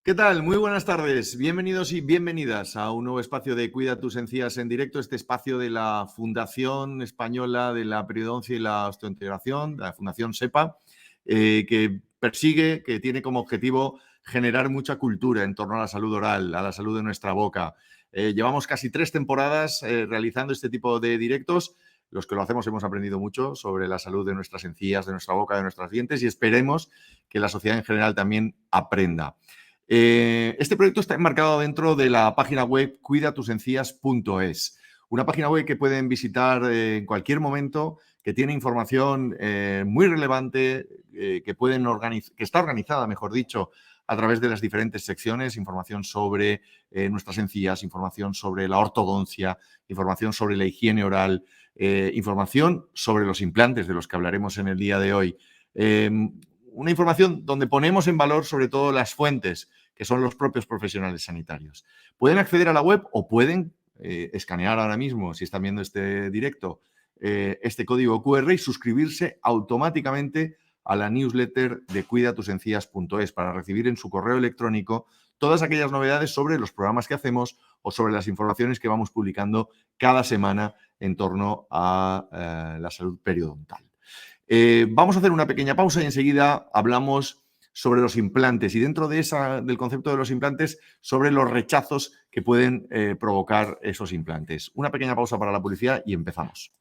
¿Qué tal? Muy buenas tardes. Bienvenidos y bienvenidas a un nuevo espacio de Cuida tus encías en directo, este espacio de la Fundación Española de la Periodoncia y la Osteointegración, de la Fundación SEPA, que persigue, que tiene como objetivo generar mucha cultura en torno a la salud oral, a la salud de nuestra boca. Llevamos casi 3 temporadas realizando este tipo de directos. Los que lo hacemos hemos aprendido mucho sobre la salud de nuestras encías, de nuestra boca, de nuestros dientes y esperemos que la sociedad en general también aprenda. Este proyecto está enmarcado dentro de la página web cuidatusencías.es, una página web que pueden visitar en cualquier momento, que tiene información muy relevante, que está organizada, mejor dicho, a través de las diferentes secciones, información sobre nuestras encías, información sobre la ortodoncia, información sobre la higiene oral, información sobre los implantes de los que hablaremos en el día de hoy. Una información donde ponemos en valor sobre todo las fuentes, que son los propios profesionales sanitarios. Pueden acceder a la web o pueden escanear ahora mismo, si están viendo este directo, este código QR y suscribirse automáticamente a la newsletter de cuidatusencías.es para recibir en su correo electrónico todas aquellas novedades sobre los programas que hacemos o sobre las informaciones que vamos publicando cada semana en torno a la salud periodontal. Vamos a hacer una pequeña pausa y enseguida hablamos sobre los implantes y dentro de del concepto de los implantes sobre los rechazos que pueden provocar esos implantes. Una pequeña pausa para la publicidad y empezamos.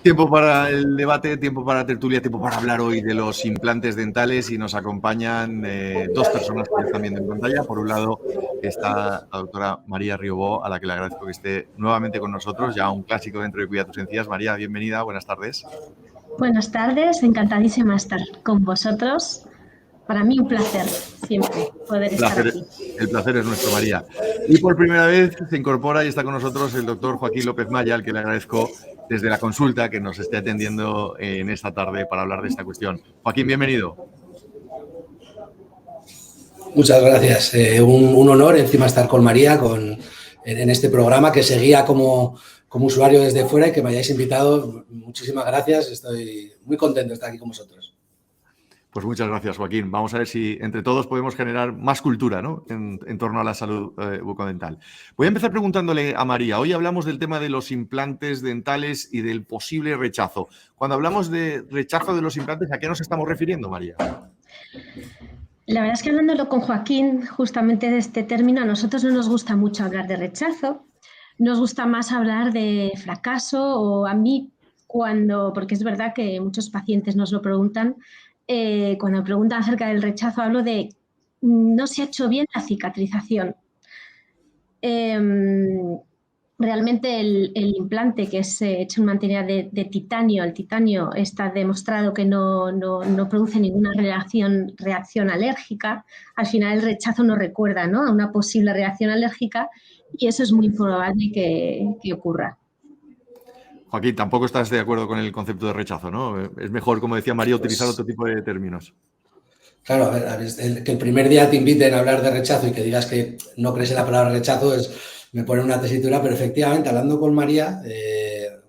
Tiempo para el debate, tiempo para la tertulia, tiempo para hablar hoy de los implantes dentales y nos acompañan dos personas que están viendo en pantalla. Por un lado está la doctora María Riobó, a la que le agradezco que esté nuevamente con nosotros, ya un clásico dentro de Cuida tus encías. María, bienvenida, buenas tardes. Buenas tardes, encantadísima estar con vosotros. Para mí un placer siempre poder estar aquí. El placer es nuestro, María. Y por primera vez se incorpora y está con nosotros el doctor Joaquín López Maya, al que le agradezco desde la consulta que nos esté atendiendo en esta tarde para hablar de esta cuestión. Joaquín, bienvenido. Muchas gracias. Un honor encima estar con María en este programa que seguía como usuario desde fuera y que me hayáis invitado. Muchísimas gracias. Estoy muy contento de estar aquí con vosotros. Pues muchas gracias, Joaquín. Vamos a ver si entre todos podemos generar más cultura, ¿no? en torno a la salud bucodental. Voy a empezar preguntándole a María. Hoy hablamos del tema de los implantes dentales y del posible rechazo. Cuando hablamos de rechazo de los implantes, ¿a qué nos estamos refiriendo, María? La verdad es que hablándolo con Joaquín, justamente de este término, a nosotros no nos gusta mucho hablar de rechazo. Nos gusta más hablar de fracaso o a mí porque es verdad que muchos pacientes nos lo preguntan, cuando preguntan acerca del rechazo, hablo de no se ha hecho bien la cicatrización. Realmente el implante que es hecho en materia de titanio, el titanio está demostrado que no produce ninguna reacción alérgica. Al final el rechazo nos recuerda, ¿no?, a una posible reacción alérgica y eso es muy probable que ocurra. Joaquín, tampoco estás de acuerdo con el concepto de rechazo, ¿no? Es mejor, como decía María, utilizar otro tipo de términos. Claro, a ver, que el primer día te inviten a hablar de rechazo y que digas que no crees en la palabra rechazo me pone una tesitura, pero efectivamente, hablando con María,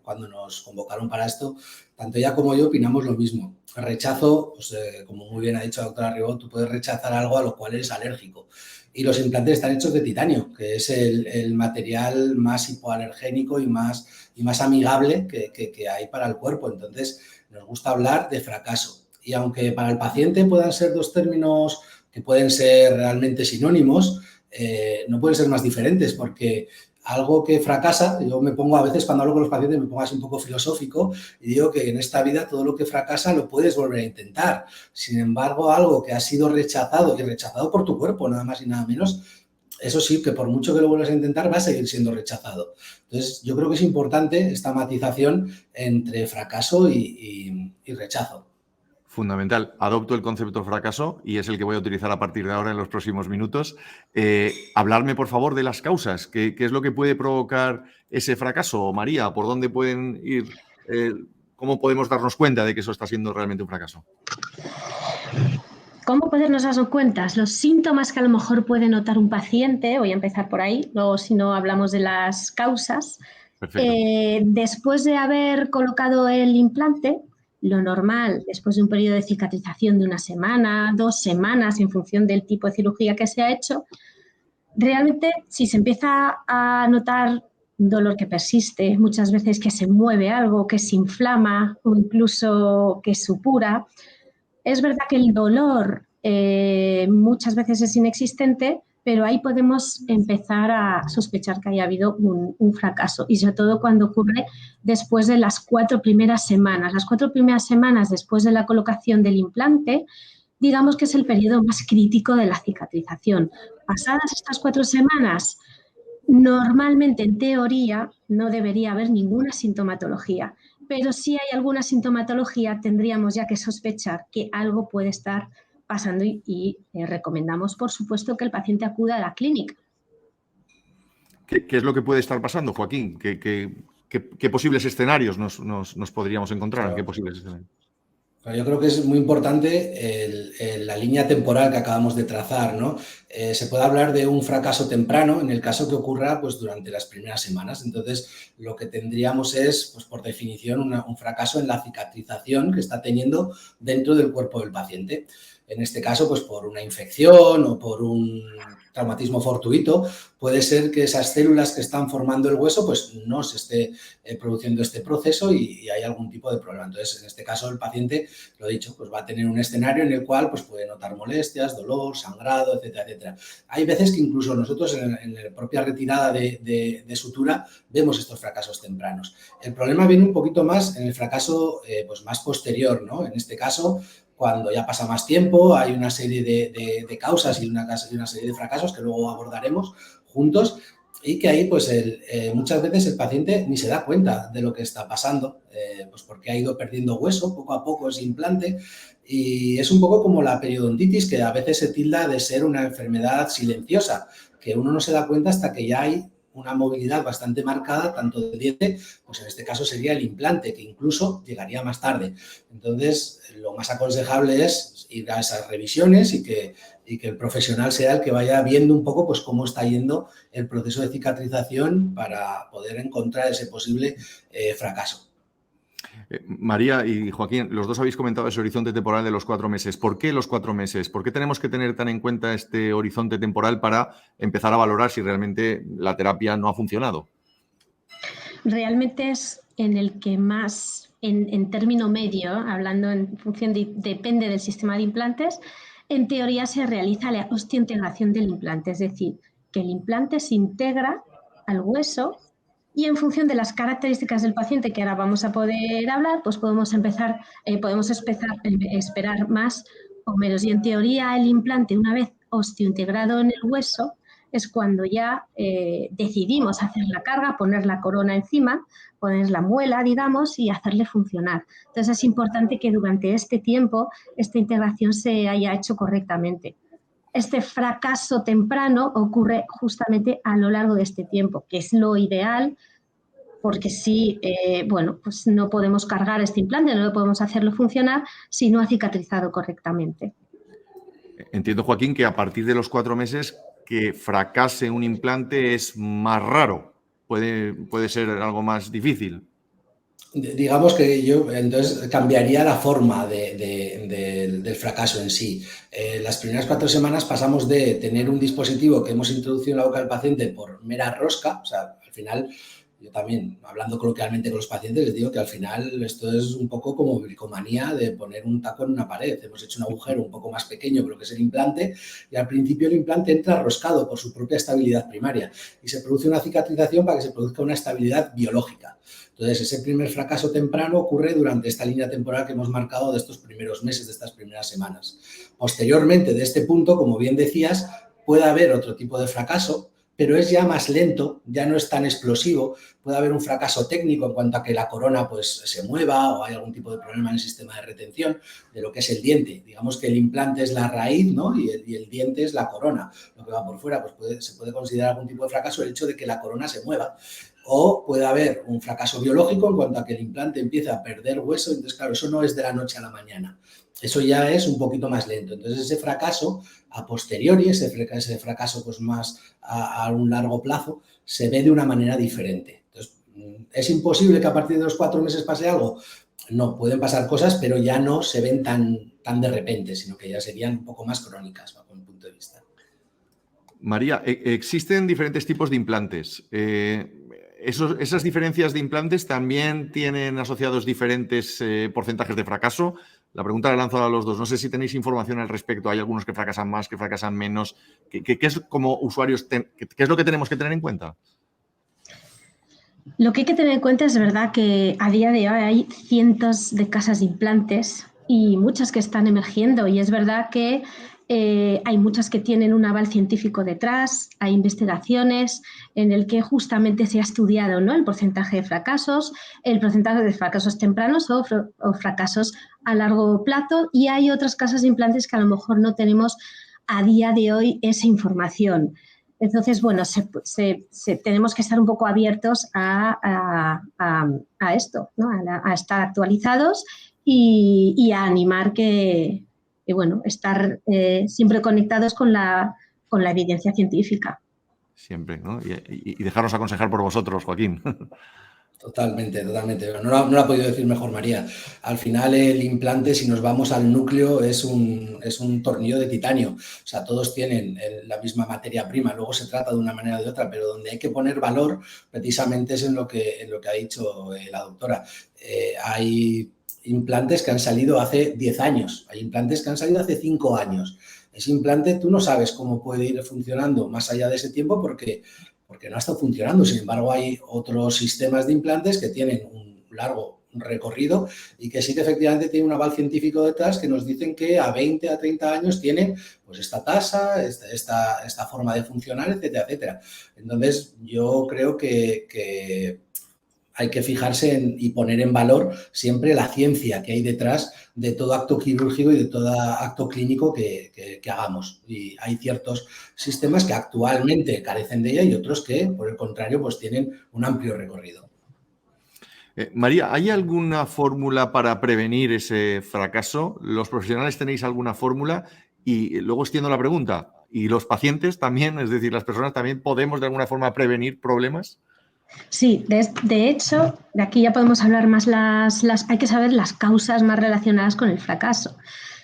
cuando nos convocaron para esto, tanto ella como yo opinamos lo mismo. El rechazo, pues, como muy bien ha dicho la doctora Ribot, tú puedes rechazar algo a lo cual eres alérgico. Y los implantes están hechos de titanio, que es el material más hipoalergénico y más amigable que hay para el cuerpo. Entonces, nos gusta hablar de fracaso. Y aunque para el paciente puedan ser dos términos que pueden ser realmente sinónimos, no pueden ser más diferentes porque algo que fracasa, yo me pongo a veces cuando hablo con los pacientes me pongo así un poco filosófico y digo que en esta vida todo lo que fracasa lo puedes volver a intentar. Sin embargo, algo que ha sido rechazado y rechazado por tu cuerpo, nada más y nada menos, eso sí, que por mucho que lo vuelvas a intentar va a seguir siendo rechazado. Entonces, yo creo que es importante esta matización entre fracaso y rechazo. Fundamental. Adopto el concepto de fracaso y es el que voy a utilizar a partir de ahora en los próximos minutos. Hablarme, por favor, de las causas. ¿Qué es lo que puede provocar ese fracaso? María, ¿por dónde pueden ir? ¿Cómo podemos darnos cuenta de que eso está siendo realmente un fracaso? ¿Cómo podernos dar cuenta? Los síntomas que a lo mejor puede notar un paciente, voy a empezar por ahí, luego si no hablamos de las causas. Perfecto. Después de haber colocado el implante, lo normal, después de un periodo de cicatrización de 1 semana, 2 semanas, en función del tipo de cirugía que se ha hecho, realmente si se empieza a notar un dolor que persiste, muchas veces que se mueve algo, que se inflama o incluso que supura, es verdad que el dolor muchas veces es inexistente, pero ahí podemos empezar a sospechar que haya habido un fracaso y sobre todo cuando ocurre después de las 4 primeras semanas. Las 4 primeras semanas después de la colocación del implante, digamos que es el periodo más crítico de la cicatrización. Pasadas estas 4 semanas, normalmente en teoría no debería haber ninguna sintomatología, pero si hay alguna sintomatología tendríamos ya que sospechar que algo puede estar pasando y recomendamos, por supuesto, que el paciente acuda a la clínica. ¿Qué es lo que puede estar pasando, Joaquín? ¿Qué posibles escenarios nos podríamos encontrar? ¿En qué posibles escenarios? Yo creo que es muy importante la línea temporal que acabamos de trazar, ¿no? Se puede hablar de un fracaso temprano en el caso que ocurra pues, durante las primeras semanas. Entonces, lo que tendríamos es, pues, por definición, un fracaso en la cicatrización que está teniendo dentro del cuerpo del paciente. En este caso, pues por una infección o por un traumatismo fortuito, puede ser que esas células que están formando el hueso pues no se esté produciendo este proceso y hay algún tipo de problema. Entonces, en este caso, el paciente, lo he dicho, pues va a tener un escenario en el cual pues puede notar molestias, dolor, sangrado, etcétera, etcétera. Hay veces que incluso nosotros en la propia retirada de sutura vemos estos fracasos tempranos. El problema viene un poquito más en el fracaso pues más posterior, ¿no? En este caso, cuando ya pasa más tiempo, hay una serie de causas y una serie de fracasos que luego abordaremos juntos y que ahí pues muchas veces el paciente ni se da cuenta de lo que está pasando, pues porque ha ido perdiendo hueso poco a poco ese implante y es un poco como la periodontitis que a veces se tilda de ser una enfermedad silenciosa, que uno no se da cuenta hasta que ya hay una movilidad bastante marcada, tanto del diente, pues en este caso sería el implante, que incluso llegaría más tarde. Entonces, lo más aconsejable es ir a esas revisiones y que el profesional sea el que vaya viendo un poco pues cómo está yendo el proceso de cicatrización para poder encontrar ese posible fracaso. María y Joaquín, los dos habéis comentado ese horizonte temporal de los 4 meses. ¿Por qué los 4 meses? ¿Por qué tenemos que tener tan en cuenta este horizonte temporal para empezar a valorar si realmente la terapia no ha funcionado? Realmente es en el que más, en término medio, hablando en función depende del sistema de implantes, en teoría se realiza la osteointegración del implante, es decir, que el implante se integra al hueso y en función de las características del paciente que ahora vamos a poder hablar, pues podemos esperar más o menos. Y en teoría el implante, una vez osteointegrado en el hueso, es cuando ya decidimos hacer la carga, poner la corona encima, poner la muela, digamos, y hacerle funcionar. Entonces es importante que durante este tiempo esta integración se haya hecho correctamente. Este fracaso temprano ocurre justamente a lo largo de este tiempo, que es lo ideal, porque si, bueno, pues no podemos cargar este implante, no podemos hacerlo funcionar si no ha cicatrizado correctamente. Entiendo, Joaquín, que a partir de los 4 meses que fracase un implante es más raro. Puede ser algo más difícil. Digamos que yo entonces cambiaría la forma del fracaso en sí. Las primeras 4 semanas pasamos de tener un dispositivo que hemos introducido en la boca del paciente por mera rosca, o sea, al final yo también, hablando coloquialmente con los pacientes, les digo que al final esto es un poco como bricomanía de poner un taco en una pared. Hemos hecho un agujero un poco más pequeño que lo que es el implante y al principio el implante entra roscado por su propia estabilidad primaria y se produce una cicatrización para que se produzca una estabilidad biológica. Entonces, ese primer fracaso temprano ocurre durante esta línea temporal que hemos marcado de estos primeros meses, de estas primeras semanas. Posteriormente, de este punto, como bien decías, puede haber otro tipo de fracaso, pero es ya más lento, ya no es tan explosivo. Puede haber un fracaso técnico en cuanto a que la corona pues, se mueva o hay algún tipo de problema en el sistema de retención de lo que es el diente. Digamos que el implante es la raíz, ¿no? y el diente es la corona. Lo que va por fuera, pues se puede considerar algún tipo de fracaso el hecho de que la corona se mueva. O puede haber un fracaso biológico en cuanto a que el implante empieza a perder hueso. Entonces, claro, eso no es de la noche a la mañana. Eso ya es un poquito más lento. Entonces, ese fracaso a posteriori, ese fracaso pues más a un largo plazo, se ve de una manera diferente. Entonces, ¿es imposible que a partir de los 4 meses pase algo? No, pueden pasar cosas, pero ya no se ven tan de repente, sino que ya serían un poco más crónicas, bajo mi punto de vista. María, existen diferentes tipos de implantes. ¿Esas diferencias de implantes también tienen asociados diferentes porcentajes de fracaso? La pregunta la lanzo a los dos. No sé si tenéis información al respecto. Hay algunos que fracasan más, que fracasan menos. ¿Qué es como usuarios, qué es lo que tenemos que tener en cuenta? Lo que hay que tener en cuenta es verdad que a día de hoy hay cientos de casas de implantes y muchas que están emergiendo, y es verdad que hay muchas que tienen un aval científico detrás, hay investigaciones en el que justamente se ha estudiado, ¿no?, el porcentaje de fracasos, el porcentaje de fracasos tempranos o fracasos a largo plazo, y hay otras casas de implantes que a lo mejor no tenemos a día de hoy esa información. Entonces, bueno, tenemos que estar un poco abiertos a esto, ¿no?, a estar actualizados y a animar que bueno, estar siempre conectados con la evidencia científica. Siempre, ¿no? Y dejarnos aconsejar por vosotros, Joaquín. Totalmente. No lo ha podido decir mejor María. Al final el implante, si nos vamos al núcleo, es un tornillo de titanio. O sea, todos tienen la misma materia prima. Luego se trata de una manera o de otra, pero donde hay que poner valor precisamente es en lo que ha dicho la doctora. Hay implantes que han salido hace 10 años. Hay implantes que han salido hace 5 años. Ese implante tú no sabes cómo puede ir funcionando más allá de ese tiempo porque no ha estado funcionando. Sin embargo, hay otros sistemas de implantes que tienen un largo recorrido y que sí que efectivamente tienen un aval científico detrás que nos dicen que a 20, a 30 años tienen pues esta tasa, esta forma de funcionar, etcétera, etcétera. Entonces, yo creo que hay que fijarse y poner en valor siempre la ciencia que hay detrás de todo acto quirúrgico y de todo acto clínico que hagamos. Y hay ciertos sistemas que actualmente carecen de ella y otros que, por el contrario, pues tienen un amplio recorrido. María, ¿hay alguna fórmula para prevenir ese fracaso? ¿Los profesionales tenéis alguna fórmula? Y luego extiendo la pregunta. ¿Y los pacientes también? Es decir, ¿las personas también podemos de alguna forma prevenir problemas? Sí, de hecho, de aquí ya podemos hablar más hay que saber las causas más relacionadas con el fracaso.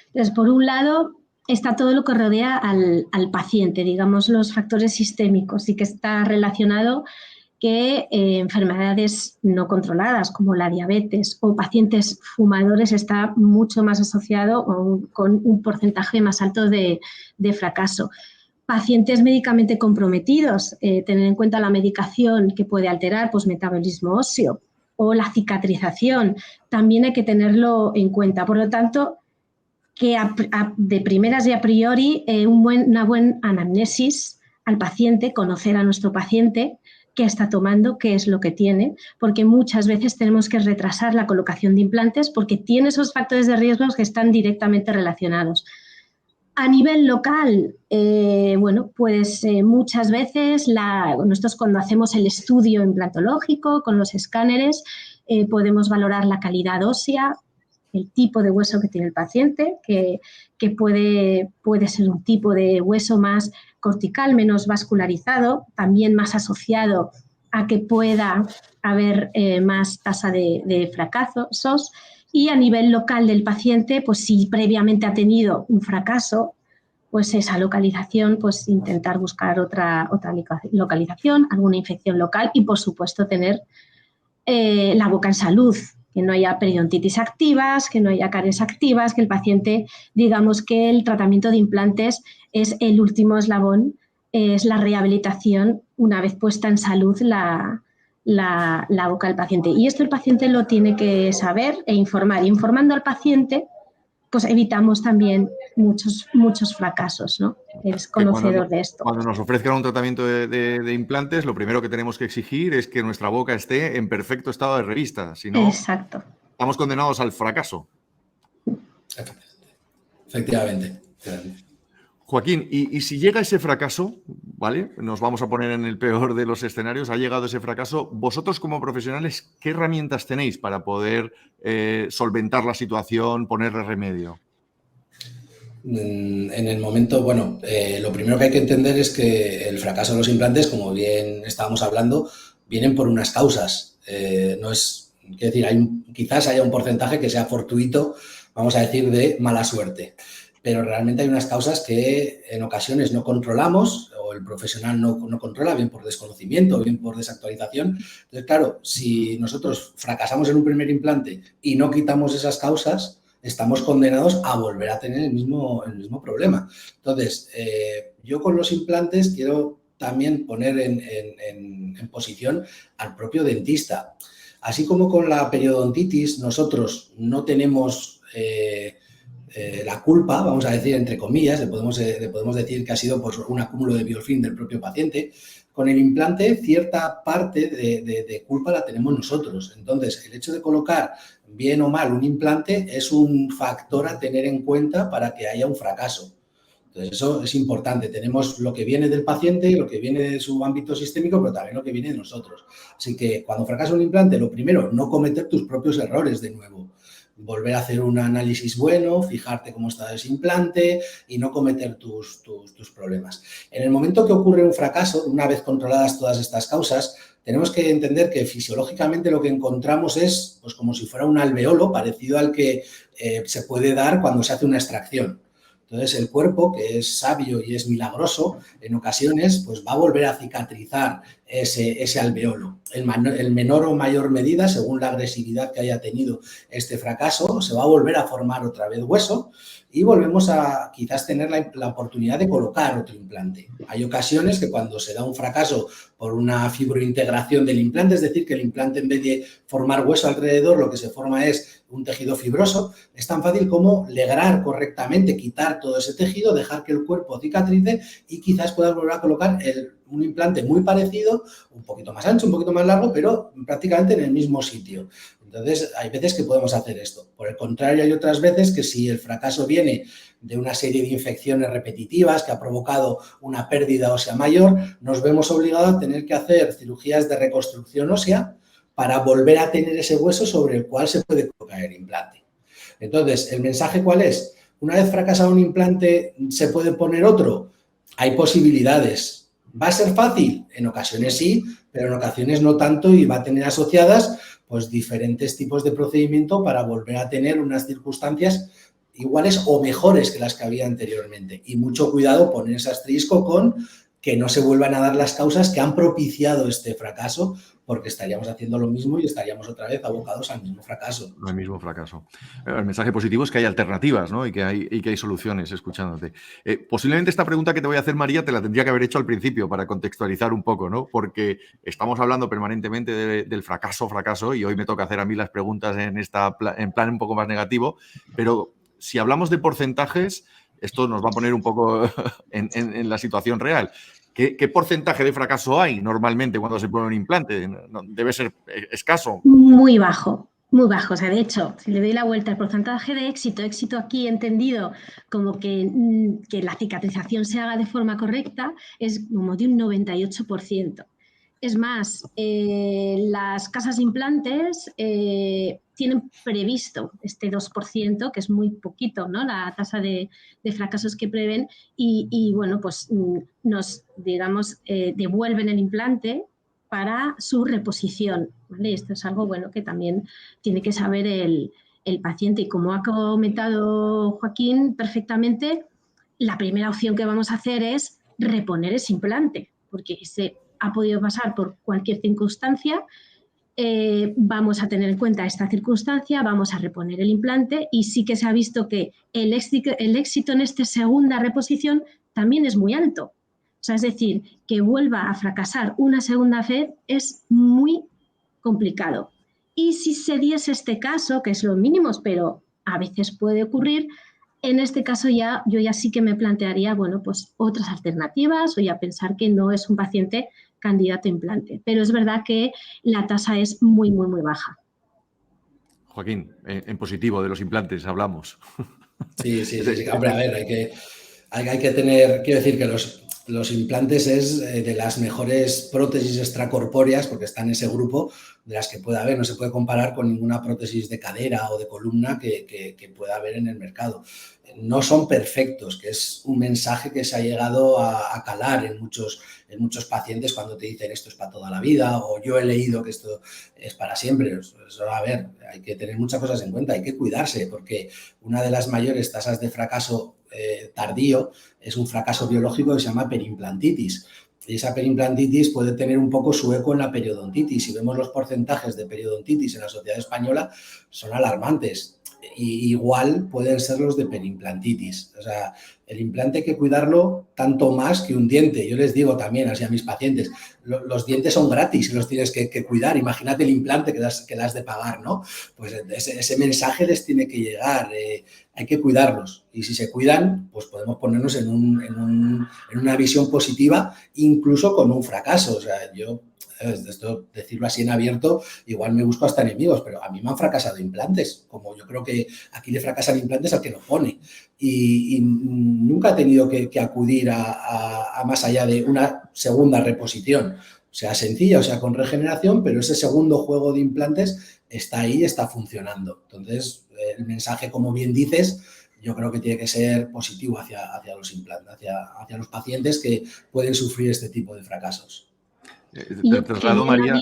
Entonces, por un lado, está todo lo que rodea al paciente, digamos, los factores sistémicos, y que está relacionado que enfermedades no controladas como la diabetes o pacientes fumadores está mucho más asociado con un porcentaje más alto de fracaso. Pacientes médicamente comprometidos, tener en cuenta la medicación que puede alterar pues, metabolismo óseo o la cicatrización, también hay que tenerlo en cuenta. Por lo tanto, que de primeras y a priori una buena anamnesis al paciente, conocer a nuestro paciente, qué está tomando, qué es lo que tiene, porque muchas veces tenemos que retrasar la colocación de implantes porque tiene esos factores de riesgo que están directamente relacionados. A nivel local, bueno, pues muchas veces nosotros cuando hacemos el estudio implantológico con los escáneres podemos valorar la calidad ósea, el tipo de hueso que tiene el paciente, que puede ser un tipo de hueso más cortical, menos vascularizado, también más asociado a que pueda haber más tasa de fracasos. Y a nivel local del paciente, pues si previamente ha tenido un fracaso, pues esa localización, pues intentar buscar otra localización, alguna infección local y, por supuesto, tener la boca en salud, que no haya periodontitis activas, que no haya caries activas, que el paciente, digamos que el tratamiento de implantes es el último eslabón, es la rehabilitación una vez puesta en salud la boca del paciente. Y esto el paciente lo tiene que saber e informar. Y informando al paciente, pues evitamos también muchos fracasos, ¿no? Es conocedor de esto. Cuando nos ofrezcan un tratamiento de implantes, lo primero que tenemos que exigir es que nuestra boca esté en perfecto estado de revista. Si no, exacto, estamos condenados al fracaso. Efectivamente. Joaquín, y si llega ese fracaso, ¿vale? Nos vamos a poner en el peor de los escenarios, ha llegado ese fracaso, vosotros como profesionales, ¿qué herramientas tenéis para poder solventar la situación, ponerle remedio? En el momento, bueno, lo primero que hay que entender es que el fracaso de los implantes, como bien estábamos hablando, vienen por unas causas. No es, quiero decir, quizás haya un porcentaje que sea fortuito, vamos a decir, de mala suerte. Pero realmente hay unas causas que en ocasiones no controlamos o el profesional no controla, bien por desconocimiento, bien por desactualización. Entonces, claro, si nosotros fracasamos en un primer implante y no quitamos esas causas, estamos condenados a volver a tener el mismo problema. Entonces, yo con los implantes quiero también poner en posición al propio dentista. Así como con la periodontitis, nosotros no tenemos la culpa, vamos a decir entre comillas, le podemos decir que ha sido por un acúmulo de biofilm del propio paciente. Con el implante, cierta parte de culpa la tenemos nosotros. Entonces, el hecho de colocar bien o mal un implante es un factor a tener en cuenta para que haya un fracaso. Entonces, eso es importante. Tenemos lo que viene del paciente, lo que viene de su ámbito sistémico, pero también lo que viene de nosotros. Así que cuando fracasa un implante, lo primero, no cometer tus propios errores de nuevo. Volver a hacer un análisis bueno, fijarte cómo está ese implante y no cometer tus problemas. En el momento que ocurre un fracaso, una vez controladas todas estas causas, tenemos que entender que fisiológicamente lo que encontramos es pues, como si fuera un alveolo parecido al que se puede dar cuando se hace una extracción. Entonces, el cuerpo, que es sabio y es milagroso, en ocasiones pues va a volver a cicatrizar ese alveolo. En menor o mayor medida, según la agresividad que haya tenido este fracaso, se va a volver a formar otra vez hueso y volvemos a quizás tener la oportunidad de colocar otro implante. Hay ocasiones que cuando se da un fracaso por una fibrointegración del implante, es decir, que el implante en vez de formar hueso alrededor, lo que se forma es un tejido fibroso, es tan fácil como legrar correctamente, quitar todo ese tejido, dejar que el cuerpo cicatrice y quizás puedas volver a colocar un implante muy parecido, un poquito más ancho, un poquito más largo, pero prácticamente en el mismo sitio. Entonces, hay veces que podemos hacer esto. Por el contrario, hay otras veces que si el fracaso viene de una serie de infecciones repetitivas que ha provocado una pérdida ósea mayor, nos vemos obligados a tener que hacer cirugías de reconstrucción ósea para volver a tener ese hueso sobre el cual se puede colocar el implante. Entonces, ¿el mensaje cuál es? Una vez fracasado un implante, ¿se puede poner otro? Hay posibilidades. ¿Va a ser fácil? En ocasiones sí, pero en ocasiones no tanto y va a tener asociadas pues, diferentes tipos de procedimiento para volver a tener unas circunstancias iguales o mejores que las que había anteriormente. Y mucho cuidado poner ese asterisco con que no se vuelvan a dar las causas que han propiciado este fracaso, porque estaríamos haciendo lo mismo y estaríamos otra vez abocados al mismo fracaso. Al mismo fracaso. El mensaje positivo es que hay alternativas, ¿no? Y que hay soluciones, escuchándote. Posiblemente esta pregunta que te voy a hacer, María, te la tendría que haber hecho al principio para contextualizar un poco, ¿no? Porque estamos hablando permanentemente del fracaso, y hoy me toca hacer a mí las preguntas en plan un poco más negativo, pero si hablamos de porcentajes, esto nos va a poner un poco en la situación real. ¿Qué porcentaje de fracaso hay normalmente cuando se pone un implante? Debe ser escaso. Muy bajo, muy bajo. O sea, de hecho, si le doy la vuelta al porcentaje de éxito aquí entendido como que la cicatrización se haga de forma correcta, es como de un 98%. Es más, las casas de implantes tienen previsto este 2%, que es muy poquito, ¿no? La tasa de fracasos que prevén y bueno, pues nos, digamos, devuelven el implante para su reposición, ¿vale? Esto es algo bueno que también tiene que saber el paciente y como ha comentado Joaquín perfectamente, la primera opción que vamos a hacer es reponer ese implante, porque ese ha podido pasar por cualquier circunstancia. Vamos a tener en cuenta esta circunstancia, vamos a reponer el implante y sí que se ha visto que el éxito en esta segunda reposición también es muy alto. O sea, es decir, que vuelva a fracasar una segunda vez es muy complicado. Y si se diese este caso, que es lo mínimo, pero a veces puede ocurrir, en este caso yo ya sí que me plantearía, bueno, pues otras alternativas o ya pensar que no es un paciente candidato a implante. Pero es verdad que la tasa es muy, muy, muy baja. Joaquín, en positivo de los implantes hablamos. Sí. Hombre, a ver, hay que tener, quiero decir que los implantes es de las mejores prótesis extracorpóreas, porque está en ese grupo de las que puede haber. No se puede comparar con ninguna prótesis de cadera o de columna que pueda haber en el mercado. No son perfectos, que es un mensaje que se ha llegado a calar en muchos pacientes cuando te dicen esto es para toda la vida o yo he leído que esto es para siempre. Eso, a ver, hay que tener muchas cosas en cuenta, hay que cuidarse, porque una de las mayores tasas de fracaso tardío es un fracaso biológico que se llama perimplantitis. Y esa perimplantitis puede tener un poco su eco en la periodontitis. Si vemos los porcentajes de periodontitis en la sociedad española, son alarmantes. Y igual pueden ser los de perimplantitis. O sea, el implante hay que cuidarlo tanto más que un diente. Yo les digo también así a mis pacientes, los dientes son gratis y los tienes que cuidar. Imagínate el implante que las has de pagar, ¿no? Pues ese mensaje les tiene que llegar. Hay que cuidarlos. Y si se cuidan, pues podemos ponernos en una visión positiva, incluso con un fracaso. O sea, yo... Esto, decirlo así en abierto, igual me busco hasta enemigos, pero a mí me han fracasado implantes, como yo creo que aquí le fracasan implantes al que lo pone. Y nunca he tenido que acudir a más allá de una segunda reposición, sea sencilla o sea con regeneración, pero ese segundo juego de implantes está ahí y está funcionando. Entonces, el mensaje, como bien dices, yo creo que tiene que ser positivo hacia los implantes, hacia los pacientes que pueden sufrir este tipo de fracasos. Te traslado, María.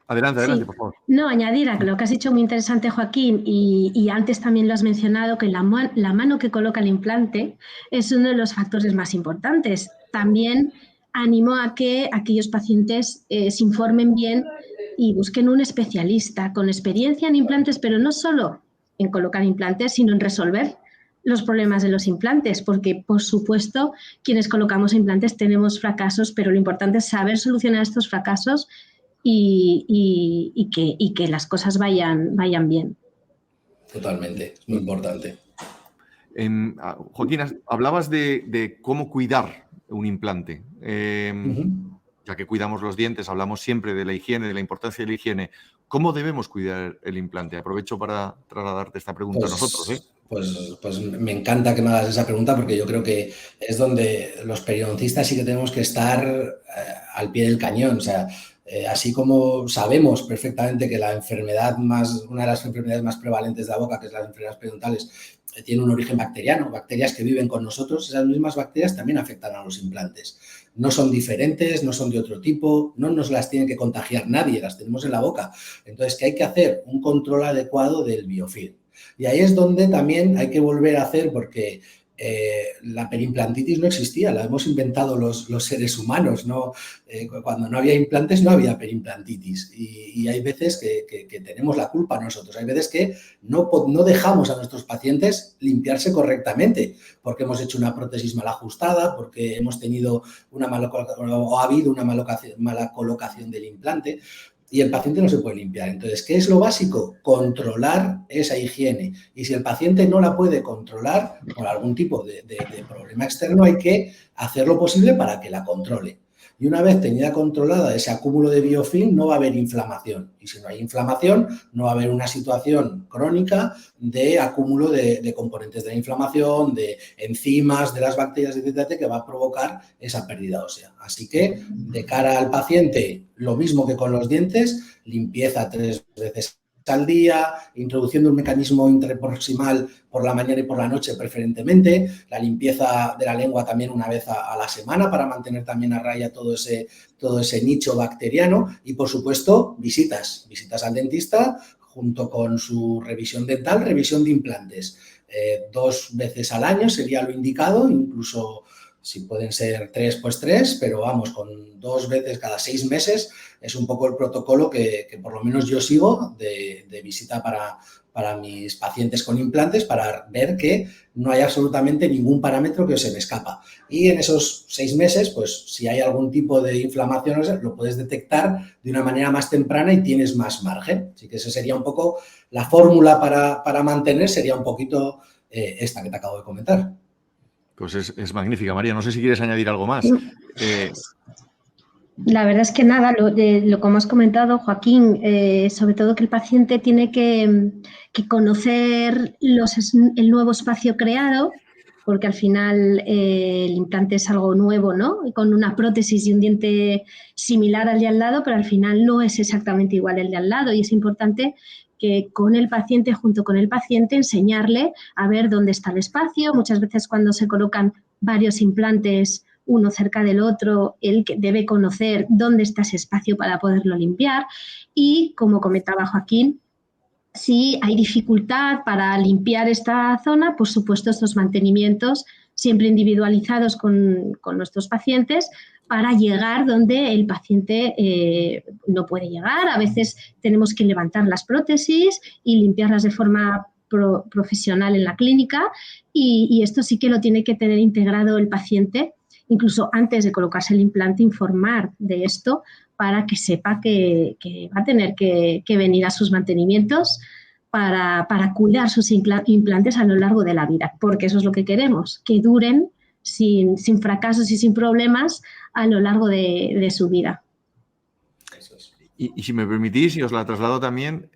Adelante, sí, por favor. No, añadir a lo que has dicho muy interesante, Joaquín, y antes también lo has mencionado, que la mano que coloca el implante es uno de los factores más importantes. También animo a que aquellos pacientes se informen bien y busquen un especialista con experiencia en implantes, pero no solo en colocar implantes, sino en resolver los problemas de los implantes, porque por supuesto quienes colocamos implantes tenemos fracasos, pero lo importante es saber solucionar estos fracasos y que las cosas vayan bien. Totalmente, es muy importante. Joaquín, hablabas de cómo cuidar un implante. Ya que cuidamos los dientes, hablamos siempre de la higiene, de la importancia de la higiene. ¿Cómo debemos cuidar el implante? Aprovecho para trasladarte esta pregunta a nosotros. Pues me encanta que me hagas esa pregunta, porque yo creo que es donde los periodoncistas sí que tenemos que estar al pie del cañón. O sea, así como sabemos perfectamente que una de las enfermedades más prevalentes de la boca, que es las enfermedades periodontales, tiene un origen bacteriano, bacterias que viven con nosotros, esas mismas bacterias también afectan a los implantes. No son diferentes, no son de otro tipo, no nos las tiene que contagiar nadie, las tenemos en la boca. Entonces, ¿qué hay que hacer? Un control adecuado del biofilm. Y ahí es donde también hay que volver a hacer, porque la perimplantitis no existía, la hemos inventado los seres humanos, ¿no? Cuando no había implantes no había perimplantitis, y hay veces que tenemos la culpa nosotros, hay veces que no dejamos a nuestros pacientes limpiarse correctamente, porque hemos hecho una prótesis mal ajustada, porque hemos tenido o ha habido una mala colocación del implante, y el paciente no se puede limpiar. Entonces, ¿qué es lo básico? Controlar esa higiene. Y si el paciente no la puede controlar por algún tipo de problema externo, hay que hacer lo posible para que la controle. Y una vez tenida controlada ese acúmulo de biofilm, no va a haber inflamación. Y si no hay inflamación, no va a haber una situación crónica de acúmulo de componentes de la inflamación, de enzimas, de las bacterias, etcétera, que va a provocar esa pérdida ósea. Así que, de cara al paciente, lo mismo que con los dientes, limpieza 3 veces al día, introduciendo un mecanismo interproximal por la mañana y por la noche preferentemente, la limpieza de la lengua también una vez a la semana para mantener también a raya todo ese nicho bacteriano, y por supuesto visitas al dentista junto con su revisión dental, revisión de implantes. 2 veces al año sería lo indicado, incluso si pueden ser 3, pues 3, pero vamos, con 2 veces cada 6 meses es un poco el protocolo que por lo menos yo sigo de visita para mis pacientes con implantes, para ver que no hay absolutamente ningún parámetro que se me escapa. Y en esos 6 meses, pues si hay algún tipo de inflamación, lo puedes detectar de una manera más temprana y tienes más margen. Así que esa sería un poco la fórmula para mantener, sería un poquito esta que te acabo de comentar. Pues es magnífica, María. No sé si quieres añadir algo más. La verdad es que nada, lo como has comentado, Joaquín, sobre todo que el paciente tiene que conocer el nuevo espacio creado, porque al final el implante es algo nuevo, ¿no? Con una prótesis y un diente similar al de al lado, pero al final no es exactamente igual el de al lado y es importante que con el paciente, junto con el paciente, enseñarle a ver dónde está el espacio. Muchas veces cuando se colocan varios implantes uno cerca del otro, él debe conocer dónde está ese espacio para poderlo limpiar y, como comentaba Joaquín, si hay dificultad para limpiar esta zona, por supuesto, estos mantenimientos siempre individualizados con nuestros pacientes para llegar donde el paciente no puede llegar. A veces tenemos que levantar las prótesis y limpiarlas de forma profesional en la clínica y esto sí que lo tiene que tener integrado el paciente, incluso antes de colocarse el implante, informar de esto para que sepa que va a tener que venir a sus mantenimientos para cuidar sus implantes a lo largo de la vida, porque eso es lo que queremos, que duren sin fracasos y sin problemas a lo largo de su vida. Y si me permitís, y os la traslado también,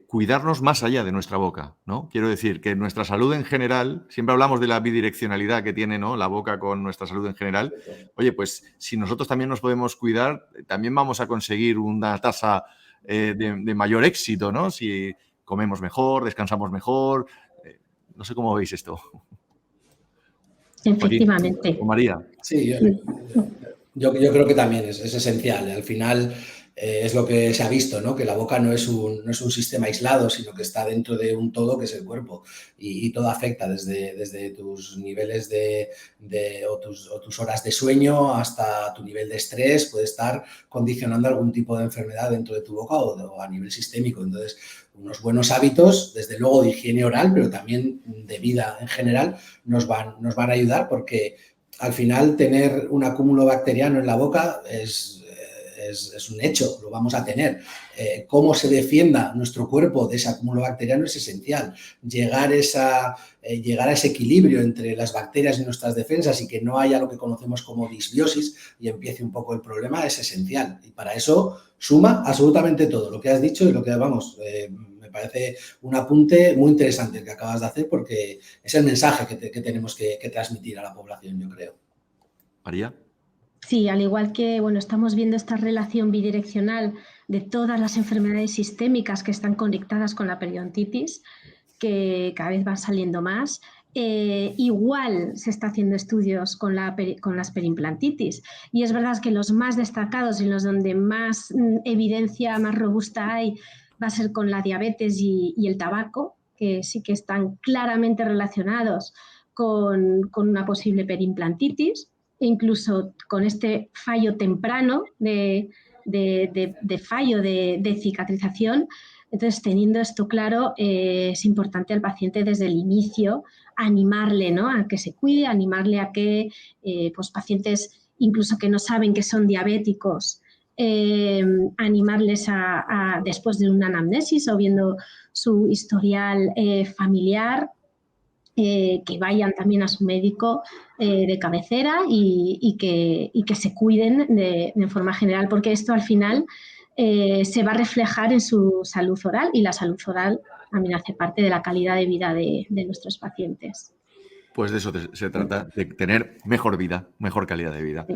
cuidarnos más allá de nuestra boca, ¿no? Quiero decir que nuestra salud en general, siempre hablamos de la bidireccionalidad que tiene, ¿no?, la boca con nuestra salud en general. Oye, pues si nosotros también nos podemos cuidar, también vamos a conseguir una tasa de mayor éxito, ¿no? Si comemos mejor, descansamos mejor. No sé cómo veis esto. Efectivamente. Joaquín, o María. Sí, yo creo que también es esencial. Al final es lo que se ha visto, ¿no? Que la boca no es un sistema aislado, sino que está dentro de un todo que es el cuerpo y todo afecta desde tus niveles o tus horas de sueño hasta tu nivel de estrés, puede estar condicionando algún tipo de enfermedad dentro de tu boca o a nivel sistémico. Entonces, unos buenos hábitos, desde luego de higiene oral, pero también de vida en general, nos van a ayudar porque al final tener un acúmulo bacteriano en la boca es un hecho, lo vamos a tener. Cómo se defienda nuestro cuerpo de ese acúmulo bacteriano es esencial. Llegar a ese equilibrio entre las bacterias y nuestras defensas y que no haya lo que conocemos como disbiosis y empiece un poco el problema es esencial. Y para eso suma absolutamente todo lo que has dicho y lo que me parece un apunte muy interesante el que acabas de hacer porque es el mensaje que tenemos que transmitir a la población, yo creo. María. Sí, al igual que, bueno, estamos viendo esta relación bidireccional de todas las enfermedades sistémicas que están conectadas con la periodontitis, que cada vez van saliendo más. Igual se está haciendo estudios con las perimplantitis y es verdad que los más destacados y los donde más evidencia más robusta hay va a ser con la diabetes y el tabaco, que sí que están claramente relacionados con una posible perimplantitis. Incluso con este fallo temprano de fallo de cicatrización. Entonces, teniendo esto claro, es importante al paciente desde el inicio animarle, ¿no?, a que se cuide, animarle a que pues pacientes incluso que no saben que son diabéticos, animarles después de una anamnesis o viendo su historial familiar, que vayan también a su médico de cabecera y que se cuiden de forma general, porque esto al final se va a reflejar en su salud oral y la salud oral también hace parte de la calidad de vida de nuestros pacientes. Pues de eso se trata, de tener mejor vida, mejor calidad de vida. Sí.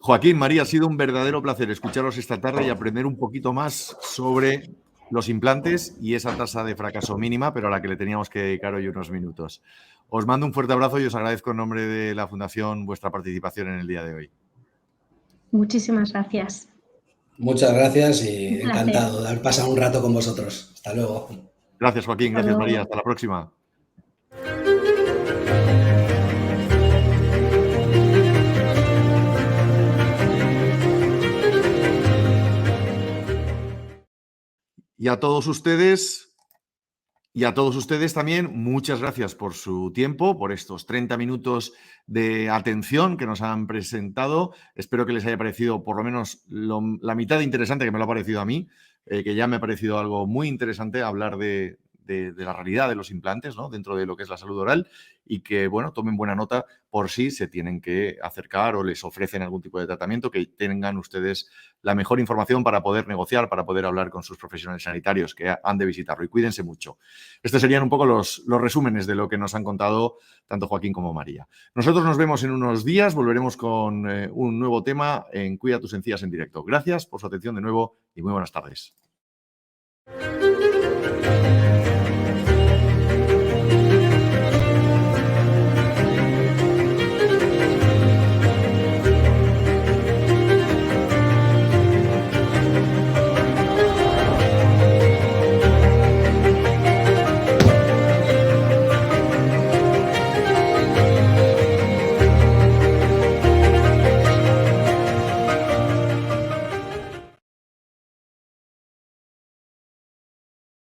Joaquín, María, ha sido un verdadero placer escucharos esta tarde y aprender un poquito más sobre los implantes y esa tasa de fracaso mínima, pero a la que le teníamos que dedicar hoy unos minutos. Os mando un fuerte abrazo y os agradezco en nombre de la Fundación vuestra participación en el día de hoy. Muchísimas gracias. Muchas gracias y Un placer. encantado de haber pasado un rato con vosotros. Hasta luego. Gracias, Joaquín. Hasta Gracias, luego. María. Hasta la próxima. Y a todos ustedes también, muchas gracias por su tiempo, por estos 30 minutos de atención que nos han presentado. Espero que les haya parecido por lo menos la mitad de interesante que me lo ha parecido a mí, que ya me ha parecido algo muy interesante hablar de la realidad de los implantes, ¿no?, dentro de lo que es la salud oral, y que, bueno, tomen buena nota por si se tienen que acercar o les ofrecen algún tipo de tratamiento, que tengan ustedes la mejor información para poder negociar, para poder hablar con sus profesionales sanitarios que han de visitarlo. Y cuídense mucho. Estos serían un poco los resúmenes de lo que nos han contado tanto Joaquín como María. Nosotros nos vemos en unos días, volveremos con un nuevo tema en Cuida tus encías en directo. Gracias por su atención de nuevo y muy buenas tardes.